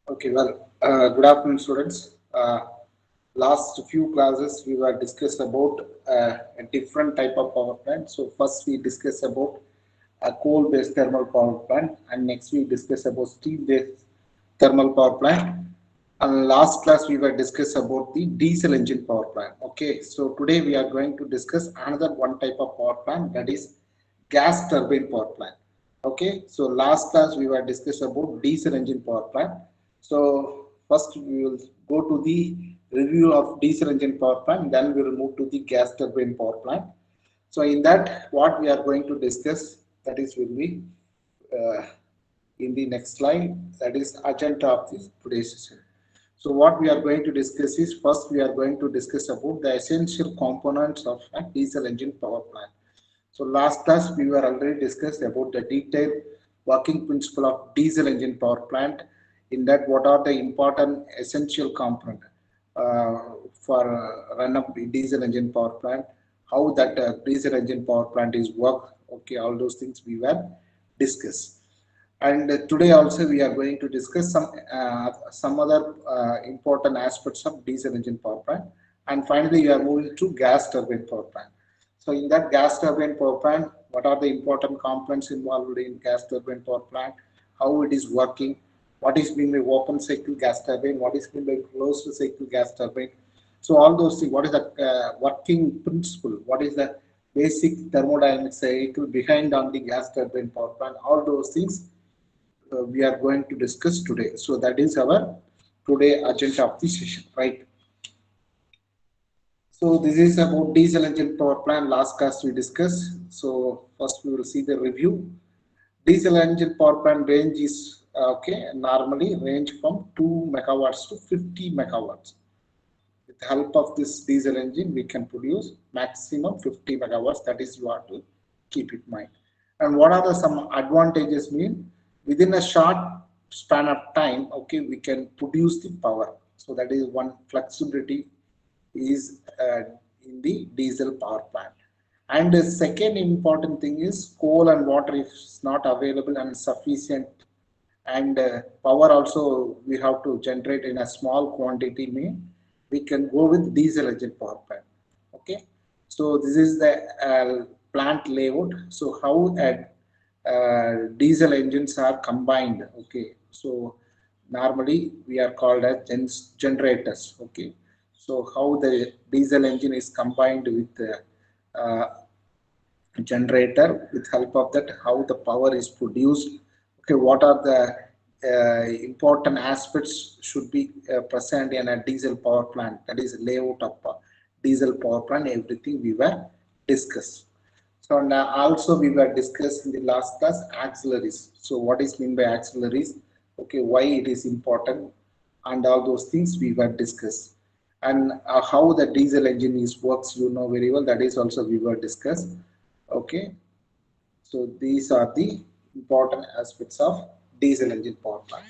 Okay, well, good afternoon, students. Last few classes we were discussed about a different type of power plant. So first we discussed about a coal-based thermal power plant, and next we discussed about steam-based thermal power plant. And last class we were discussed about the diesel engine power plant. Okay, so today we are going to discuss another one type of power plant, that is gas turbine power plant. Okay, so last class we were discussed about diesel engine power plant. So first we will go to the review of diesel engine power plant, then we will move to the gas turbine power plant. So in that, what we are going to discuss, that is will be uh, in the next slide, that is agenda of this today's session. So what we are going to discuss is, first we are going to discuss about the essential components of a diesel engine power plant. So last class we were already discussed about the detailed working principle of diesel engine power plant. In that, what are the important essential components uh, for run up the diesel engine power plant, how that diesel engine power plant is work. Okay, all those things we were discussed. And today also we are going to discuss some other important aspects of diesel engine power plant. And finally, we are moving to gas turbine power plant. So in that gas turbine power plant, what are the important components involved in gas turbine power plant? How it is working? What is mean by open cycle gas turbine? What is mean by closed cycle gas turbine? So all those things. What is the working principle? What is the basic thermodynamic cycle behind on the gas turbine power plant? All those things we are going to discuss today. So that is our today agenda of the session, right? So this is about diesel engine power plant. Last class we discussed. So first we will see the review. Diesel engine power plant range is okay. Normally range from 2 megawatts to 50 megawatts. With the help of this diesel engine, we can produce maximum 50 megawatts. That is you have to keep in mind. And what are the some advantages mean? Within a short span of time, okay, we can produce the power. So that is one flexibility is in the diesel power plant. And the second important thing is coal and water if it's not available and sufficient, and power also we have to generate in a small quantity, mean we can go with diesel engine power plant. Okay, so this is the plant layout. So how diesel engines are combined. Okay, so normally we are called as generators. Okay, so how the diesel engine is combined with the generator, with help of that how the power is produced. Okay, what are the important aspects should be present in a diesel power plant, that is layout of diesel power plant, everything we were discussed. So now also we were discussed in the last class auxiliaries. So what is mean by auxiliaries? Okay, why it is important, and all those things we were discussed. And how the diesel engine is works, you know very well. That is also we were discussed. Okay, so these are the important aspects of diesel engine power plant.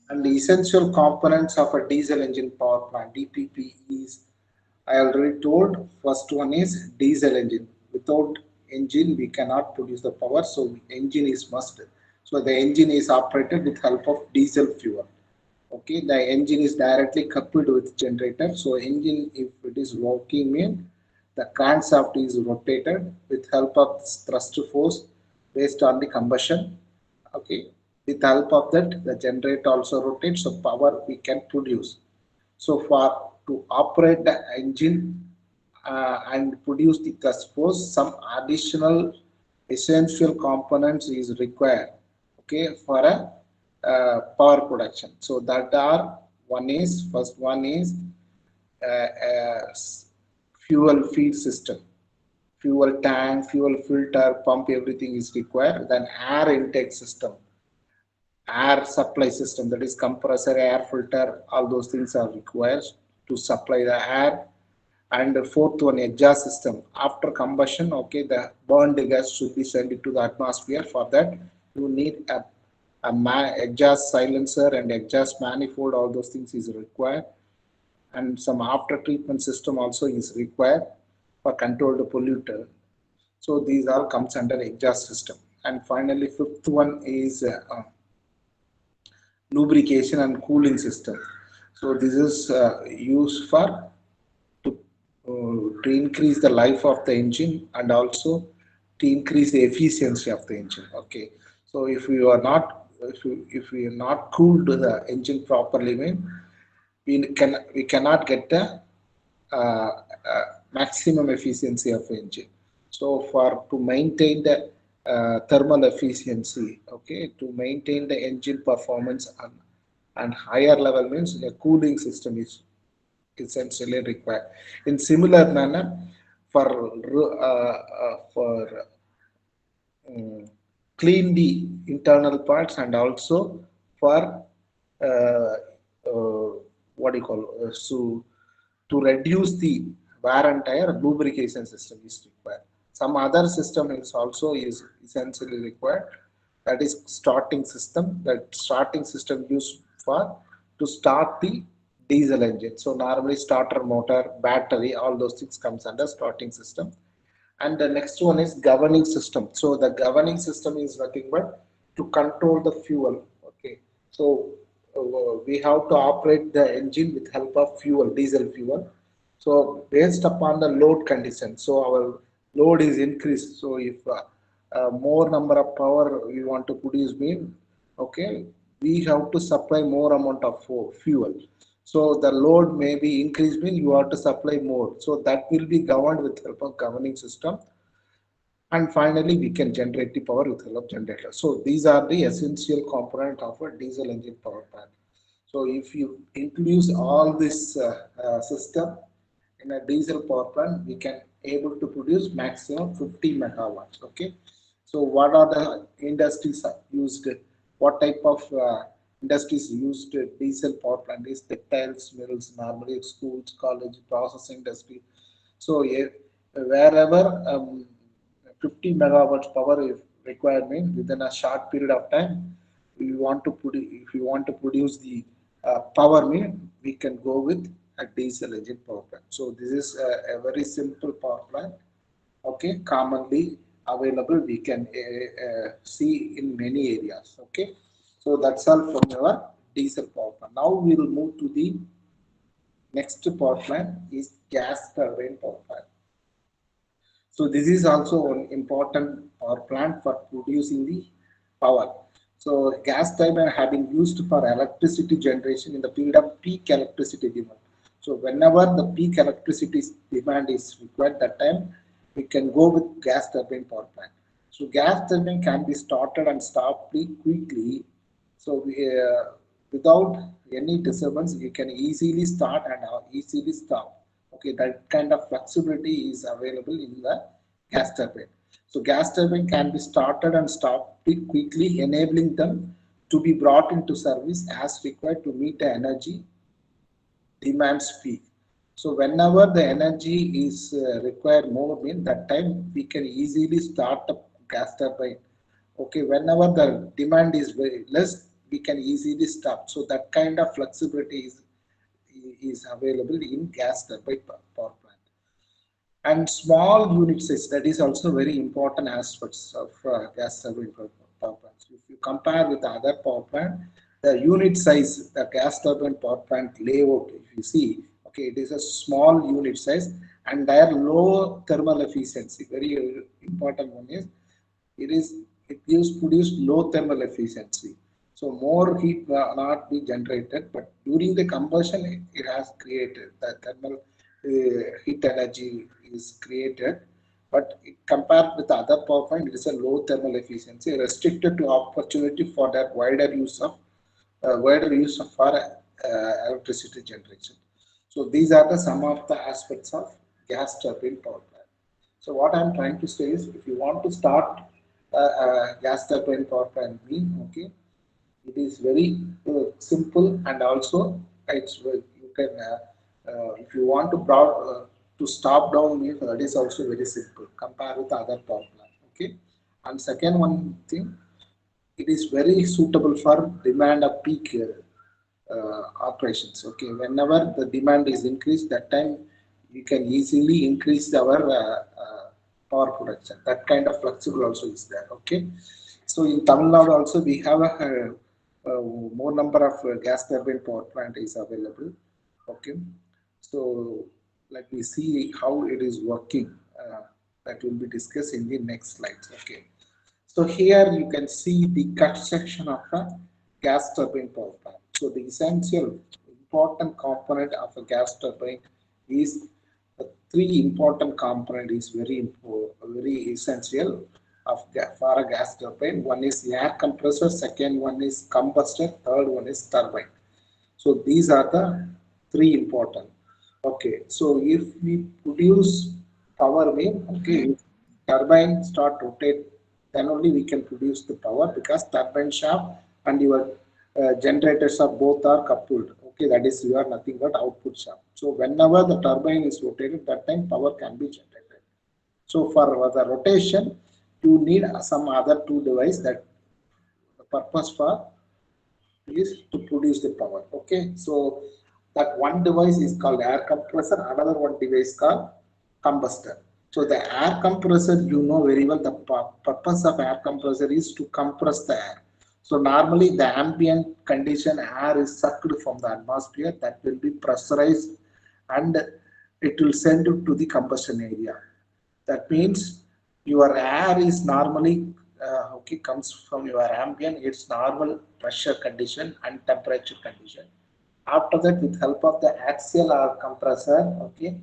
And the essential components of a diesel engine power plant (DPP) is, I already told. First one is diesel engine. Without engine, we cannot produce the power. So engine is must. So the engine is operated with help of diesel fuel. Okay, the engine is directly coupled with generator. So engine, if it is working, mean the crankshaft is rotated with help of thrust force based on the combustion. Okay, with help of that, the generator also rotates, so power we can produce. So for to operate the engine and produce the thrust force, some additional essential components is required. Okay, for a power production. So that are, one is, first one is fuel feed system, fuel tank, fuel filter, pump, everything is required. Then air intake system, air supply system, that is compressor, air filter, all those things are required to supply the air. And the fourth one, exhaust system. After combustion, okay, the burned gas should be sent into the atmosphere. For that, you need a exhaust silencer and exhaust manifold. All those things is required, and some after treatment system also is required for control the polluter. So these all comes under exhaust system. And finally, fifth one is lubrication and cooling system. So this is used for to increase the life of the engine and also to increase the efficiency of the engine. Okay, so if we are not cooled the engine properly, we cannot get the uh, maximum efficiency of engine. So for to maintain the thermal efficiency, okay, to maintain the engine performance and higher level means a cooling system is essentially required. In similar manner, for um, clean the internal parts and also for uh, uh, what do you call to reduce the wear and tear, lubrication system is required. Some other system is also is essentially required. That is starting system. That starting system used for to start the diesel engine. So normally starter motor, battery, all those things comes under starting system. And the next one is governing system. So the governing system is nothing but to control the fuel. Okay, so we have to operate the engine with help of fuel, diesel fuel. So based upon the load condition, so our load is increased. So if more number of power we want to produce, mean okay, we have to supply more amount of fuel. So the load may be increased, mean you have to supply more. So that will be governed with help of governing system. And finally, we can generate the power with help of generator. So these are the essential component of a diesel engine power plant. So if you introduce all this system in a diesel power plant, we can able to produce maximum 50 megawatts. Okay. So what are the industries used? What type of industries used diesel power plant is textiles, mills, normally schools, college, process industry. So if, wherever 50 megawatts power is required, means within a short period of time, we want to put if we want to produce the power, mean we can go with a diesel engine power plant. So this is a very simple power plant. Okay, commonly available. We can see in many areas. Okay, so that's all from our diesel power plant. Now we will move to the next power plant is gas turbine power plant. So this is also an important power plant for producing the power. So gas turbine have been used for electricity generation in the period of peak electricity demand. So whenever the peak electricity demand is required, that time we can go with gas turbine power plant. So gas turbine can be started and stopped quickly. So without any disturbance, you can easily start and easily stop. Okay, that kind of flexibility is available in the gas turbine. So gas turbine can be started and stopped quickly, enabling them to be brought into service as required to meet the energy demands peak. So whenever the energy is required more, mean that time we can easily start the gas turbine. Okay, whenever the demand is very less, we can easily stop. So that kind of flexibility is available in gas turbine power plant. And small unit size, that is also very important aspects of gas turbine power plants. If you compare with the other power plant, the unit size, the gas turbine power plant layout, if you see, okay, it is a small unit size and their low thermal efficiency. Very important one is it is it gives produce low thermal efficiency. So more heat will not be generated, but during the combustion it has created the thermal heat energy is created. But it, compared with other power plant, it is a low thermal efficiency, restricted to opportunity for that wider use of for electricity generation. So these are the some of the aspects of gas turbine power plant. So what I'm trying to say is, if you want to start gas turbine power plant, okay, it is very simple and also it's you can if you want to to stop down, that is also very simple compared with other power plant. Okay, and second one thing, it is very suitable for demand of peak operations. Okay, whenever the demand is increased, that time you can easily increase our power production. That kind of flexible also is there. Okay, so in Tamil Nadu also we have a more number of gas turbine power plant is available. Okay, so let me see how it is working. That will be discussed in the next slides. Okay, so here you can see the cut section of a gas turbine power plant. So the essential important component of a gas turbine is the three important component is very essential for a gas turbine. One is air compressor, second one is combustor, third one is turbine. So these are the three important. Okay, so if we produce power wave, okay, if turbine start rotate, then only we can produce the power because turbine shaft and your generators are both are coupled. Okay, that is you are nothing but output shaft. So whenever the turbine is rotated, that time power can be generated. So for the rotation, you need some other two device that the purpose for is to produce the power. Okay, so that one device is called air compressor, another one device called combustor. So the air compressor, you know very well, the purpose of air compressor is to compress the air. So normally the ambient condition air is sucked from the atmosphere that will be pressurized and it will send it to the combustion area. That means your air is normally okay comes from your ambient, its normal pressure condition and temperature condition. After that, with help of the axial or compressor, okay,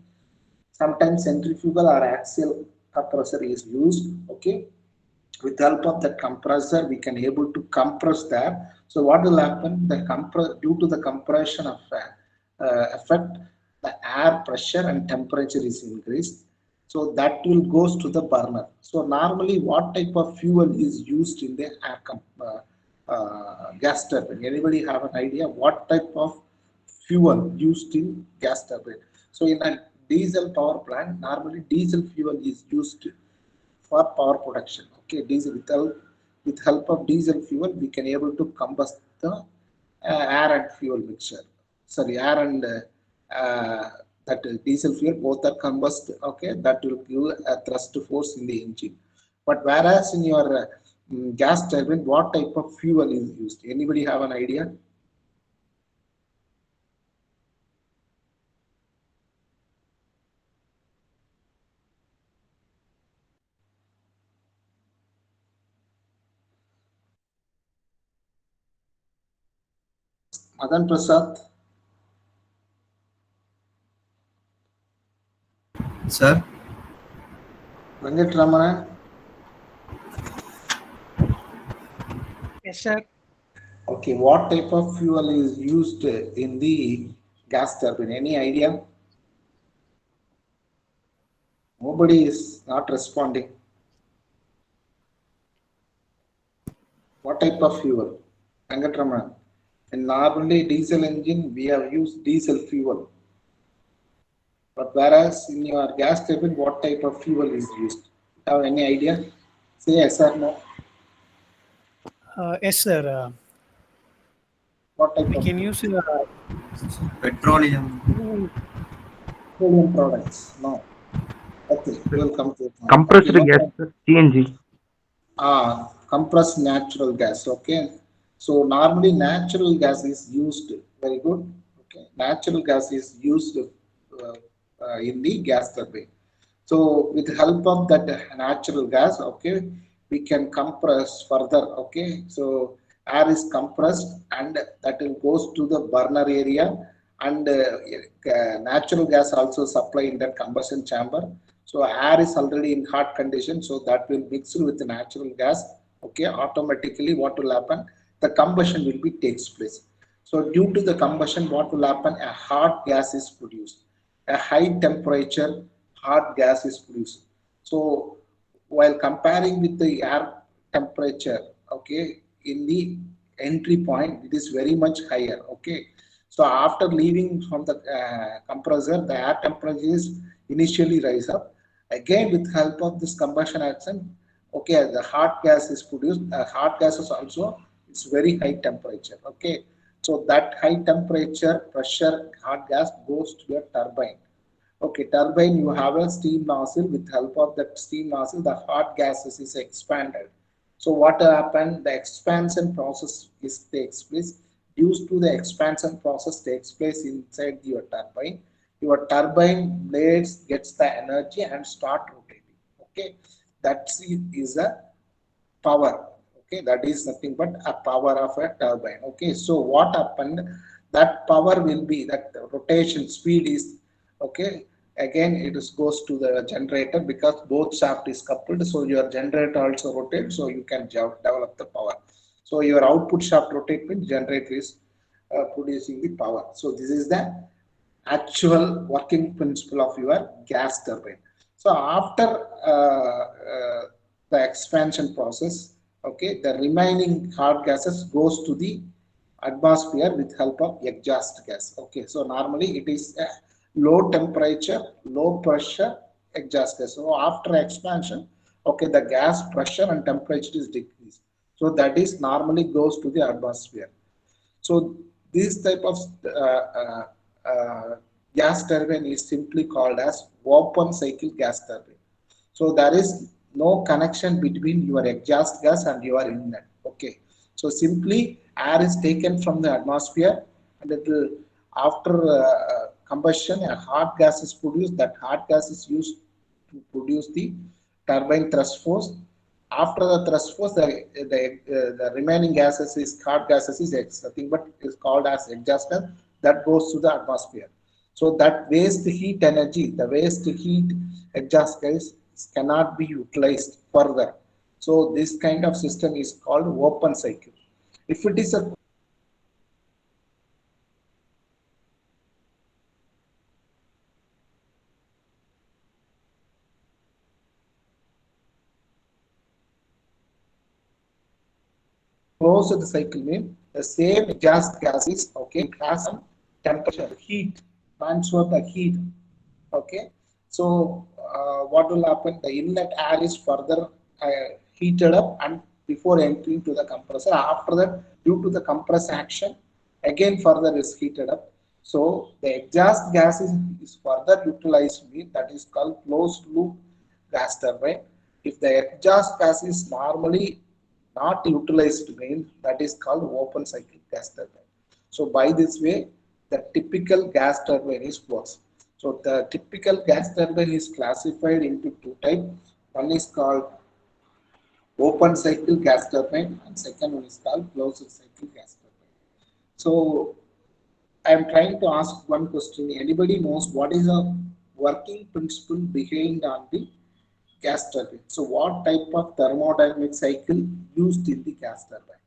sometimes centrifugal or axial compressor is used. Okay, with the help of the compressor, we can able to compress that. So what will happen? The due to the compression of effect, the air pressure and temperature is increased. So that will goes to the burner. So normally, what type of fuel is used in the gas turbine? Anybody have an idea what type of fuel used in gas turbine? So in a diesel power plant, normally diesel fuel is used for power production. Okay, diesel with help of diesel fuel, we can able to combust the air and fuel mixture. Sorry, air and that diesel fuel both are combust. Okay, that will give a thrust force in the engine. But whereas in your gas turbine, what type of fuel is used? Anybody have an idea? Madan Prasad, Sir, Venkat Ramana. Yes, sir. Okay, what type of fuel is used in the gas turbine? Any idea? Nobody is not responding. What type of fuel? Venkatraman. In normally diesel engine, we have used diesel fuel. But whereas in your gas turbine, what type of fuel is used? Have any idea? Say yes or no. Yes, sir. What type We of can fuel? use petroleum. Petroleum products? No. Okay, we will come to it now. Okay, Compressed no gas, problem. CNG. Compressed natural gas. Okay, so normally natural gas is used. Very good. Okay, natural gas is used in the gas turbine. So with the help of that natural gas, okay, we can compress further. Okay, so air is compressed and that will goes to the burner area and natural gas also supply in that combustion chamber. So air is already in hot condition, so that will mix with the natural gas. Okay, automatically what will happen? The combustion will be takes place. So due to the combustion, what will happen? A hot gas is produced. A high temperature hot gas is produced. So while comparing with the air temperature, okay, in the entry point, it is very much higher. Okay, so after leaving from the compressor, the air temperature is initially rise up. Again, with help of this combustion action, okay, the hot gas is produced. Hot gas is also it's very high temperature. Okay, so that high temperature pressure hot gas goes to your turbine. Okay, turbine, you have a steam nozzle. With help of that steam nozzle, the hot gases is expanded. So what happened? The expansion process is takes place. Due to the expansion process takes place inside your turbine. Your turbine blades gets the energy and start rotating. Okay, that is a power. Okay, that is nothing but a power of a turbine. Okay, so what happened? That power will be that rotation speed is okay. Again, it is goes to the generator because both shaft is coupled. So your generator also rotates, so you can develop the power. So your output shaft rotate means generator is producing the power. So this is the actual working principle of your gas turbine. So after the expansion process, okay, the remaining hot gases goes to the atmosphere with help of exhaust gas. Okay, so normally it is a low temperature, low pressure exhaust gas. So after expansion, okay, the gas pressure and temperature is decreased. So that is normally goes to the atmosphere. So this type of gas turbine is simply called as open cycle gas turbine. So there is no connection between your exhaust gas and your inlet. Okay. So simply air is taken from the atmosphere and it will, after combustion, a hot gas is produced. That hot gas is used to produce the turbine thrust force. After the thrust force, the remaining gases is hot gases is nothing but is called as exhaust gas that goes to the atmosphere. So that waste heat energy, the waste heat exhaust gas cannot be utilized further. So this kind of system is called open cycle. If it is a closed cycle means the same exhaust gas is okay, it has some temperature, heat, transfer the heat. Okay, so what will happen? The inlet air is further heated up and before entering to the compressor. After that, due to the compress action, again further is heated up. So the exhaust gas is further utilized, that is called closed loop gas turbine. If the exhaust gas is normally not utilized means that is called open cycle gas turbine. So by this way, the typical gas turbine is works. So the typical gas turbine is classified into two types. One is called open cycle gas turbine and second one is called closed cycle gas turbine. So I am trying to ask one question. Anybody knows what is the working principle behind on the gas turbine? So what type of thermodynamic cycle used in the gas turbine?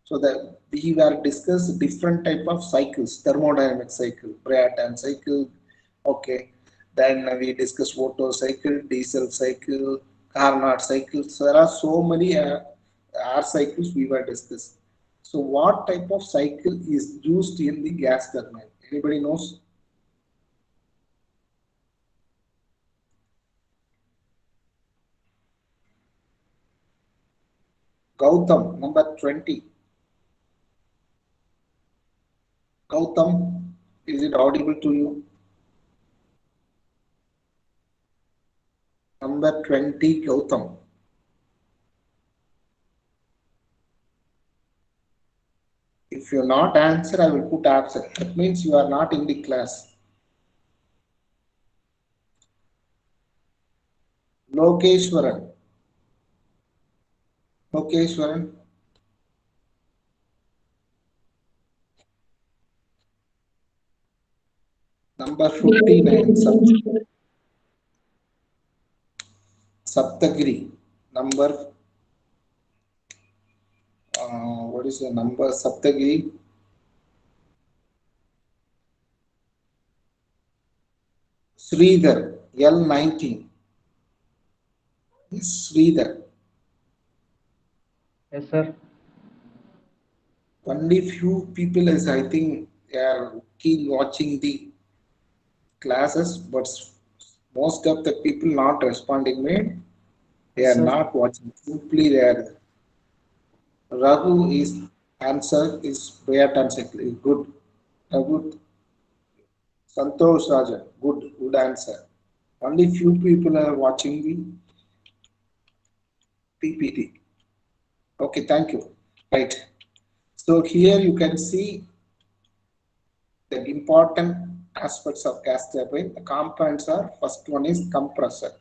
So that we were discussed different type of cycles, thermodynamic cycle, Brayton cycle, okay. Then we discussed Otto cycle, diesel cycle, Carnot cycle. So there are so many R cycles we were discussed. So what type of cycle is used in the gas turbine? Anybody knows? Gautam, number 20. Gautam, is it audible to you? Number 20, Gautam. If you not answer, I will put absent. That means you are not in the class. Lokeshwaran. Lokeshwaran. Number 59. Saptagiri. Number, what is the number? Saptagiri. Sridhar. L19. Yes, Sridhar. Yes, sir. Only few people is, I think, they are keen watching the classes, but most of the people not responding me. They Yes, are sir. not watching. Simply they are. Raghu is answer is Bayat cycle. Good. Raghu Santosh Rajan. Good answer. Only few people are watching the PPT. Okay, thank you. Right. So here you can see the important aspects of gas turbine. The components are, first one is compressor.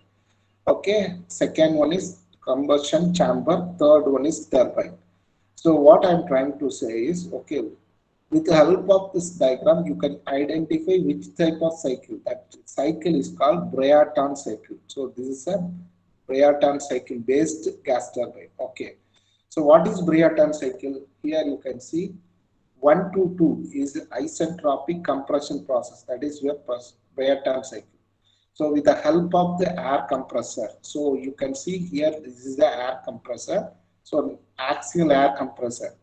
Okay, second one is combustion chamber, third one is turbine. So what I'm trying to say is, okay, with the help of this diagram, you can identify which type of cycle. That cycle is called Brayton cycle. So this is a Brayton cycle based gas turbine. Okay. So what is Brayton cycle? Here you can see 1 to 2 is isentropic compression process. That is your Brayton cycle. So with the help of the air compressor, so you can see here, this is the air compressor. So axial air compressor,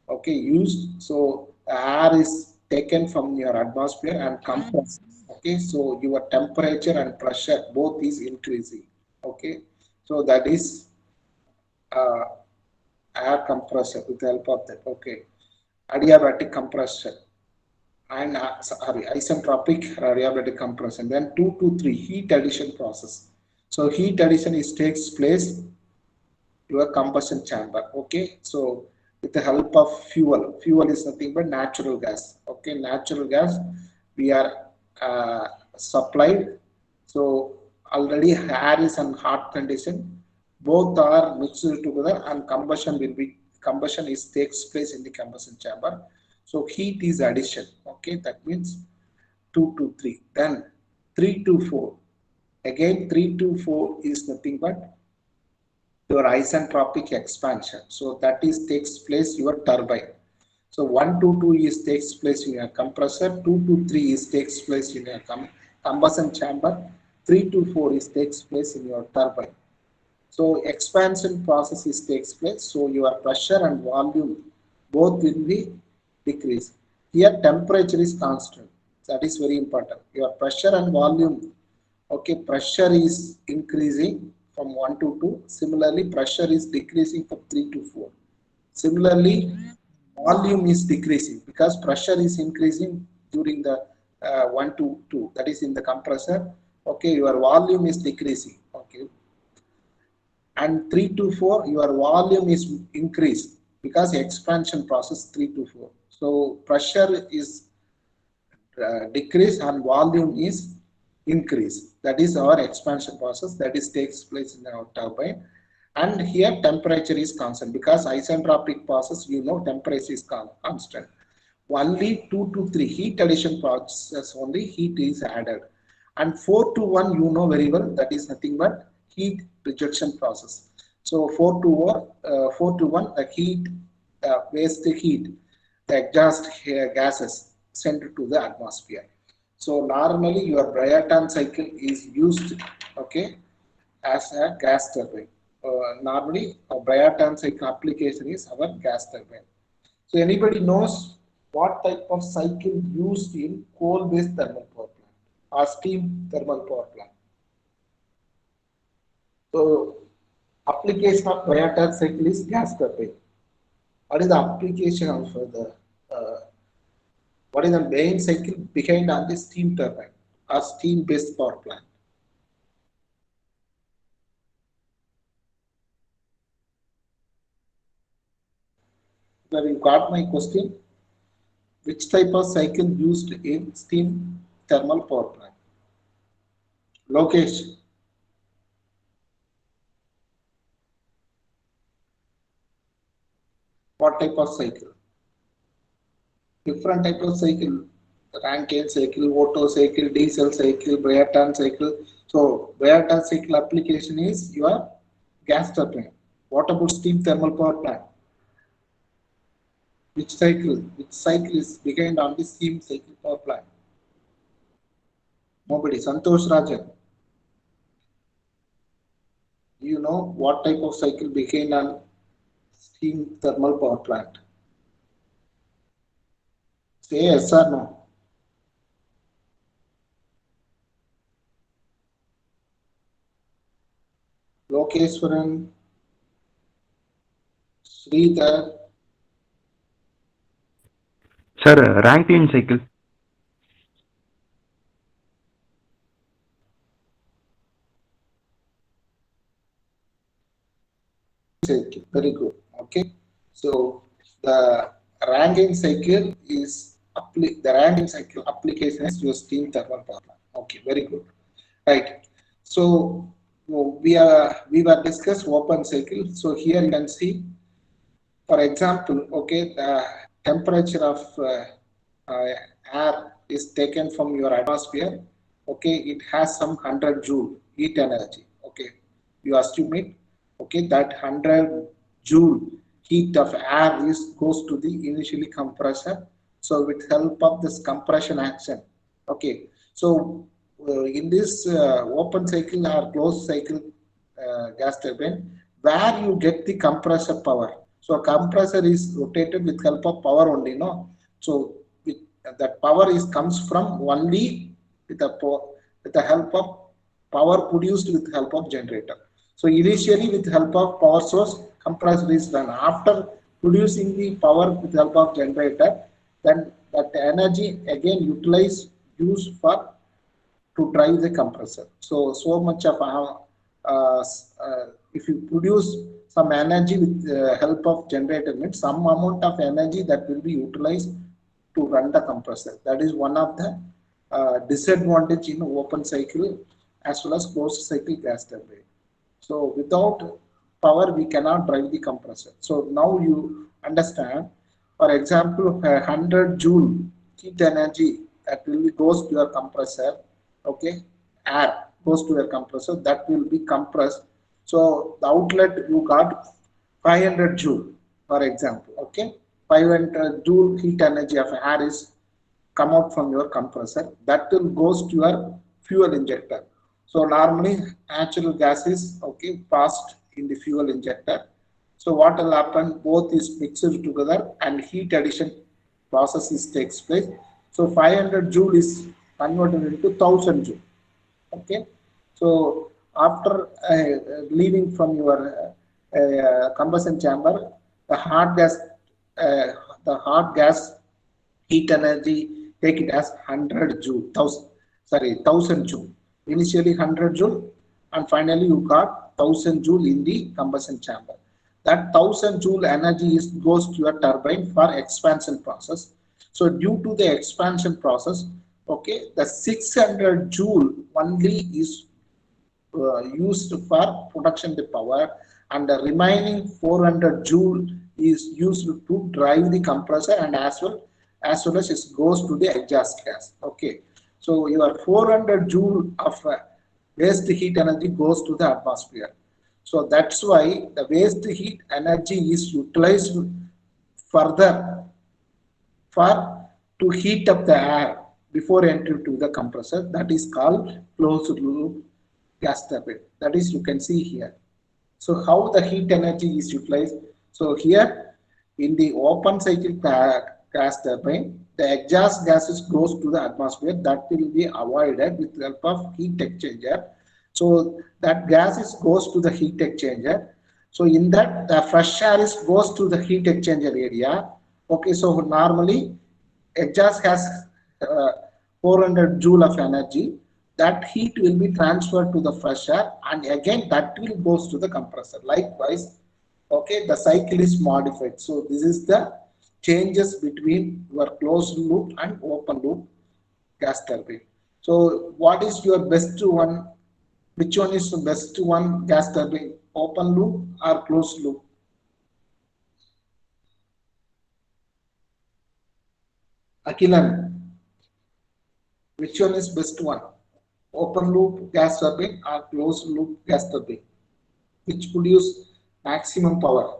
okay, used. So air is taken from your atmosphere and compressed. Okay, so your temperature and pressure both is increasing. Okay, so that is uh, air compressor with the help of that. Okay, adiabatic compression and sorry, isentropic adiabatic compression. Then 2 to 3 heat addition process. So heat addition is takes place your combustion chamber. Okay, so with the help of fuel is nothing but natural gas. Okay, natural gas we are supplied. So already air is in hot condition, both are mixed together and combustion is takes place in the combustion chamber. So heat is addition. Okay, that means 2 to 3. Then 3 to 4. Again 3 to 4 is nothing but your isentropic expansion. So that is takes place your turbine. So 1 to 2 is takes place in your compressor, 2 to 3 is takes place in your combustion chamber, 3 to 4 is takes place in your turbine. So expansion process is takes place. So your pressure and volume both will be decreased. Here temperature is constant. That is very important. Your pressure and volume, okay, pressure is increasing from 1 to 2. Similarly, pressure is decreasing from 3 to 4. Similarly, volume is decreasing because pressure is increasing during the 1 to 2. That is in the compressor. Okay, your volume is decreasing. Okay, and 3 to 4 your volume is increased because expansion process 3 to 4. So pressure is decrease and volume is increase. That is our expansion process that is takes place in our turbine. And here temperature is constant because isentropic process, you know, temperature is constant. Only 2 to 3 heat addition process only heat is added. And 4 to 1 you know very well, that is nothing but heat rejection process. So 4 to 1 the heat waste heat, the exhaust gases sent to the atmosphere. So normally your Brayton cycle is used, okay, as a gas turbine. Normally a Brayton cycle application is our gas turbine. So anybody knows what type of cycle used in coal-based thermal power plant or steam thermal power plant? So application of Brayton cycle is gas turbine. What is the application of the what is the main cycle behind on the steam turbine or steam-based power plant? Where you got my question? Which type of cycle used in steam thermal power plant? Location. What type of cycle? Different type of cycle. Rankine cycle, Otto cycle, diesel cycle, Brayton cycle. So Brayton cycle application is your gas turbine. What about steam thermal power plant? Which cycle? Which cycle is behind on the steam cycle power plant? Nobody. Santosh Rajan. Do you know what type of cycle behind on steam thermal power plant? Say yes or no. Lokeswaran, Sridhar, Sir, Rankine cycle. cycle. Very good. Okay. So the Rankine cycle is the Rankine cycle application is your steam thermal power plant. Okay, very good. Right. So we were discussed open cycle. So here you can see, for example, okay, the temperature of uh, air is taken from your atmosphere. Okay, it has some 100 joule heat energy. Okay, you assume it. Okay, that 100 joule heat of air is goes to the initially compressor. So with help of this compression action. Okay, so in this open cycle or closed cycle gas turbine, where you get the compressor power. So compressor is rotated with help of power only, no. So with, that power is comes from only with the with the help of power produced with help of generator. So initially with help of power source, compressor is done. After producing the power with help of generator, then that energy again utilized used for to drive the compressor. So much of if you produce some energy with help of generator, means some amount of energy that will be utilized to run the compressor. That is one of the disadvantage in open cycle as well as closed cycle gas turbine. So without power, we cannot drive the compressor. So now you understand. For example, 100 joule heat energy that will be goes to your compressor. Okay, air goes to your compressor that will be compressed. So the outlet you got 500 joule, for example. Okay, 500 joule heat energy of air is come out from your compressor. That will goes to your fuel injector. So normally natural gas is okay passed in the fuel injector. So what will happen? Both is mixed together and heat addition process is takes place. So 500 joule is converted into 1000 joule. Okay. So after leaving from your combustion chamber, the hot gas, uh, the hot gas heat energy, take it as 100 joule, 1000 joule. Initially 100 joule, and finally you got 1000 joule in the combustion chamber. That 1000 joule energy is goes to your turbine for expansion process. So due to the expansion process, okay, the 600 joule only is used for production the power, and the remaining 400 joule is used to drive the compressor, and as well as it goes to the exhaust gas. Okay, so your 400 joule of waste heat energy goes to the atmosphere. So that's why the waste heat energy is utilized further for to heat up the air before entering to the compressor. That is called closed loop gas turbine. That is you can see here. So how the heat energy is utilized? So here in the open cycle gas turbine, the exhaust gases goes to the atmosphere that will be avoided with the help of heat exchanger. So that gases goes to the heat exchanger. So in that the fresh air is goes to the heat exchanger area. Okay, so normally exhaust has uh, 400 joule of energy. That heat will be transferred to the fresh air, and again that will goes to the compressor. Likewise, okay, the cycle is modified. So this is the changes between your closed loop and open loop gas turbine. So what is your best one? Which one is the best one gas turbine? Open loop or closed loop? Akilan, which one is best one? Open loop gas turbine or closed loop gas turbine, which produce maximum power?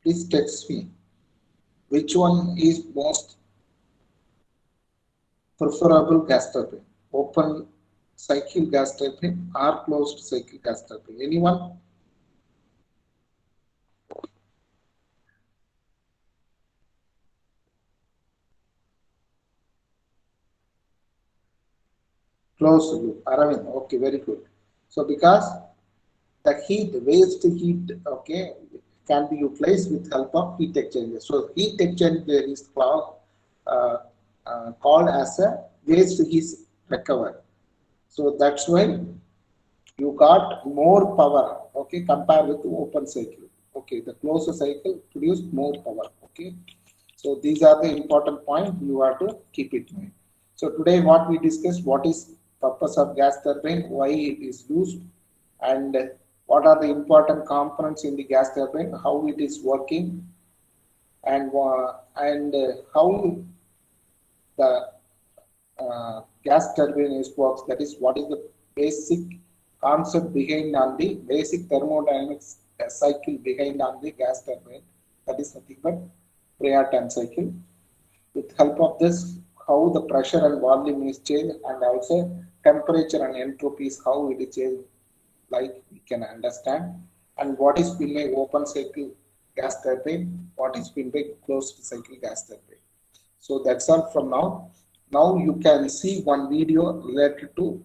Please text me. Which one is most preferable gas turbine? Open cycle gas turbine or closed cycle gas turbine? Anyone? closed loop. Aravind, okay, very good. So because the heat, waste heat, okay, can be utilized with help of heat exchanger. So heat exchanger is called as a waste heat recover. So that's why you got more power, okay, compared with the open cycle. Okay, the closed cycle produced more power. Okay, so these are the important points you have to keep it in mind. So today what we discussed, what is purpose of gas turbine, why it is used, and what are the important components in the gas turbine, how it is working, and how the gas turbine is works. That is, what is the basic concept behind on the basic thermodynamics cycle behind on the gas turbine. That is nothing but Brayton cycle. With help of this, how the pressure and volume is changed, and also temperature and entropy is how it is changed, like we can understand. And what is been a open cycle gas turbine, what is been a closed cycle gas turbine. So that's all from now. Now you can see one video related to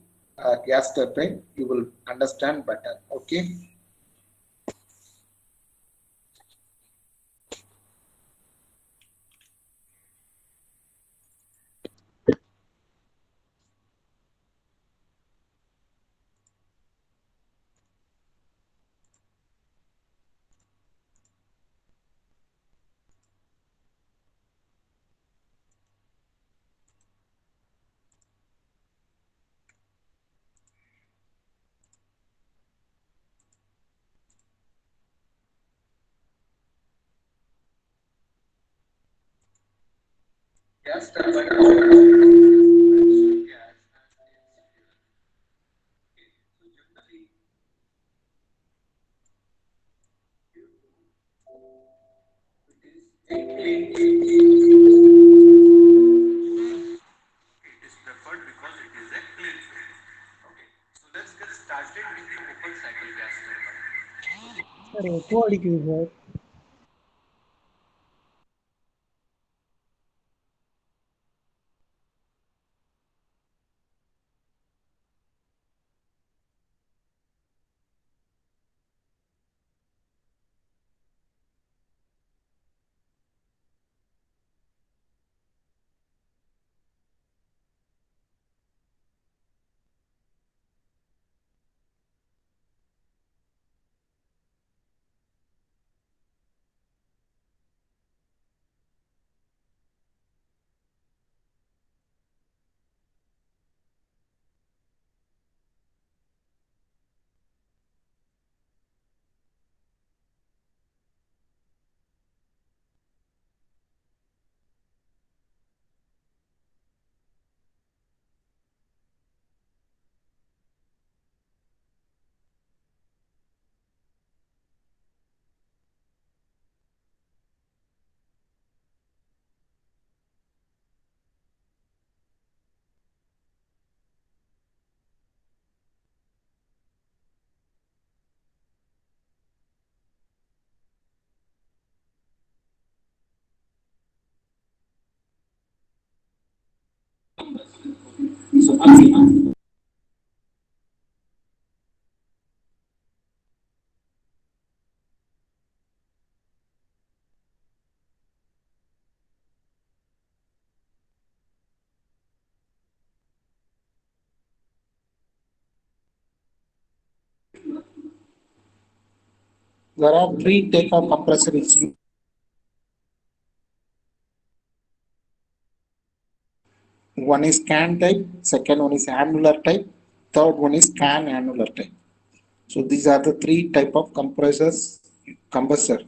gas turbine. You will understand better. Okay. Gas turbine. It is preferred because it is a clean fuel. Okay, so let's get started with the open cycle gas turbine. Sir echo அடிக்குது sir. There are three type of compressors. One is can type, second one is annular type, third one is can annular type. So these are the three type of compressor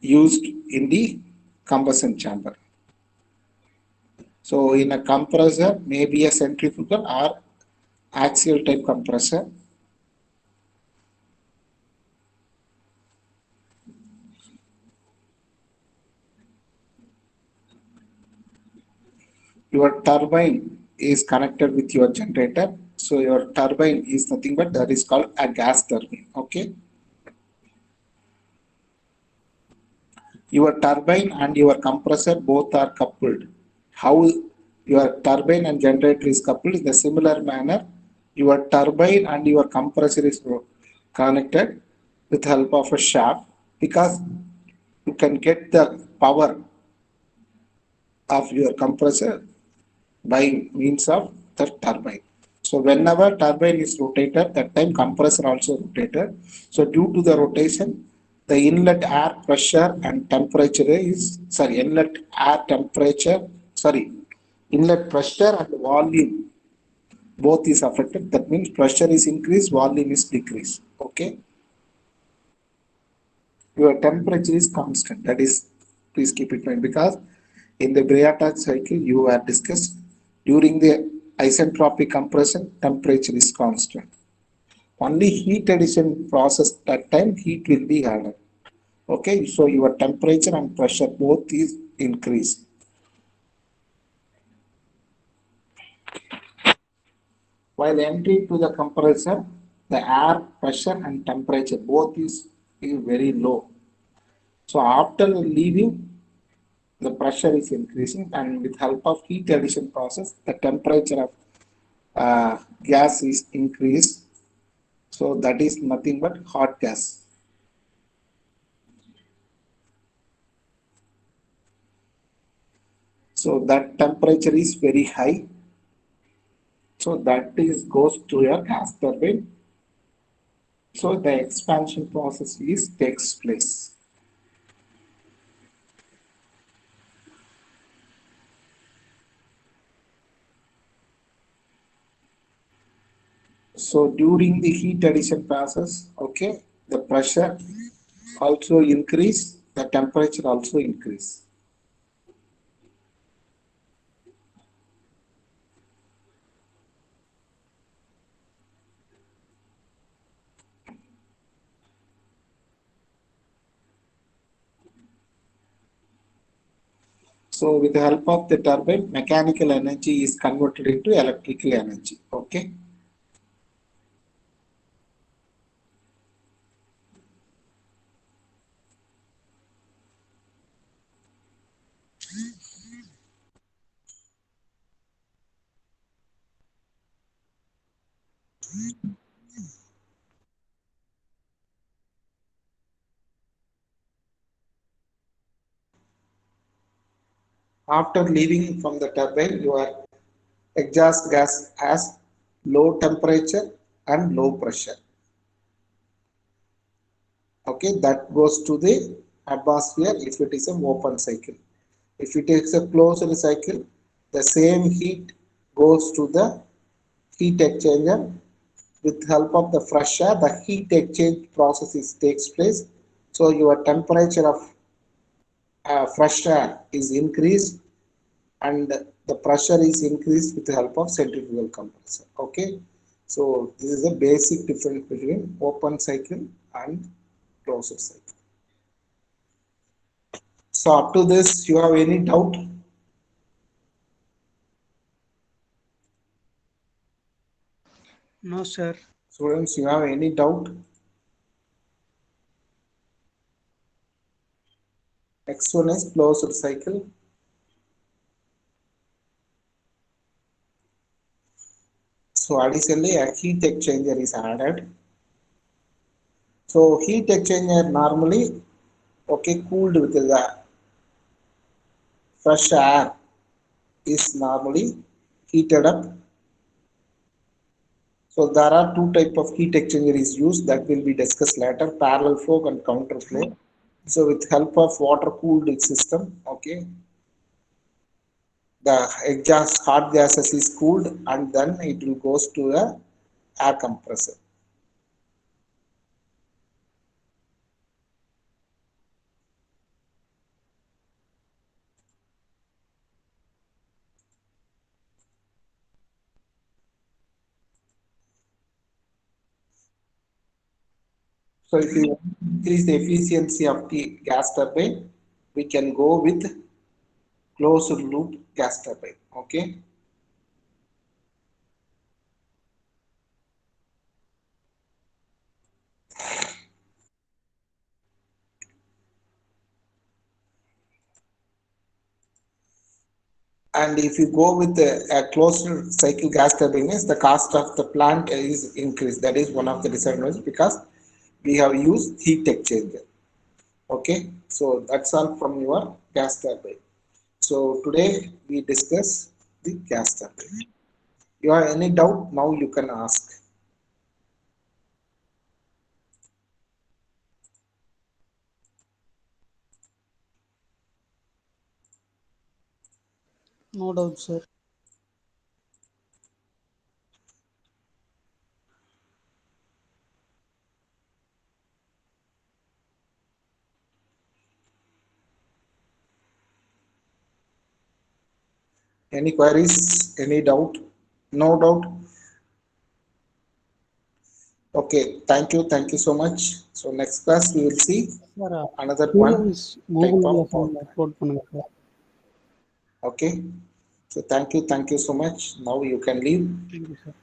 used in the combustion chamber. So in a compressor, maybe a centrifugal or axial type compressor. Your turbine is connected with your generator. So your turbine is nothing but that is called a gas turbine. Okay. Your turbine and your compressor both are coupled. How your turbine and generator is coupled in a similar manner. Your turbine and your compressor is connected with help of a shaft because you can get the power of your compressor by means of the turbine. So whenever turbine is rotated, that time compressor also rotated. So due to the rotation, the inlet air pressure and temperature is inlet air temperature sorry inlet pressure and volume both is affected. That means pressure is increased, volume is decreased. Okay, your temperature is constant. That is, please keep it in mind because in the Briata cycle you are discussed during the isentropic compression temperature is constant. Only heat addition process that time heat will be added. Okay, so your temperature and pressure both is increased. While entering to the compressor, the air pressure and temperature both is very low. So after leaving, the pressure is increasing, and with help of heat addition process, the temperature of gas is increased. So that is nothing but hot gas. So that temperature is very high. So that is goes to your gas turbine. So the expansion process is takes place. So during the heat addition process, okay, the pressure also increase, the temperature also increase. So with the help of the turbine, mechanical energy is converted into electrical energy. Okay. After leaving from the turbine, your exhaust gas has low temperature and low pressure. Okay, that goes to the atmosphere if it is an open cycle. If it is a closed cycle, the same heat goes to the heat exchanger. With help of the fresh air, the heat exchange process takes place. So your temperature of fresh air is increased and the pressure is increased with the help of centrifugal compressor. Okay, so this is the basic difference between open cycle and closed cycle. So up to this, you have any doubt? No, sir. Students, you have any doubt? Next one is closed cycle. So additionally, a heat exchanger is added. So heat exchanger normally, okay, cooled with the fresh air is normally heated up. So there are two type of heat exchanger is used that will be discussed later, parallel flow and counter flow. So with help of water cooled system, okay, the exhaust hot gases is cooled and then it will goes to a air compressor. So if you increase the efficiency of the gas turbine, we can go with closed loop gas turbine. Okay. And if you go with a closed cycle gas turbine, the cost of the plant is increased. That is one of the disadvantages because we have used heat exchanger. Okay, so that's all from your gas turbine. So today we discuss the gas turbine. You have any doubt? Now you can ask. No doubt, sir. Any queries? Any doubt? No doubt? Okay, thank you so much. So next class we will see Sir, another one PDFs type Google of Classroom power plant. upload பண்ணுங்க sir. Okay, so thank you so much. Now you can leave. Thank you, sir.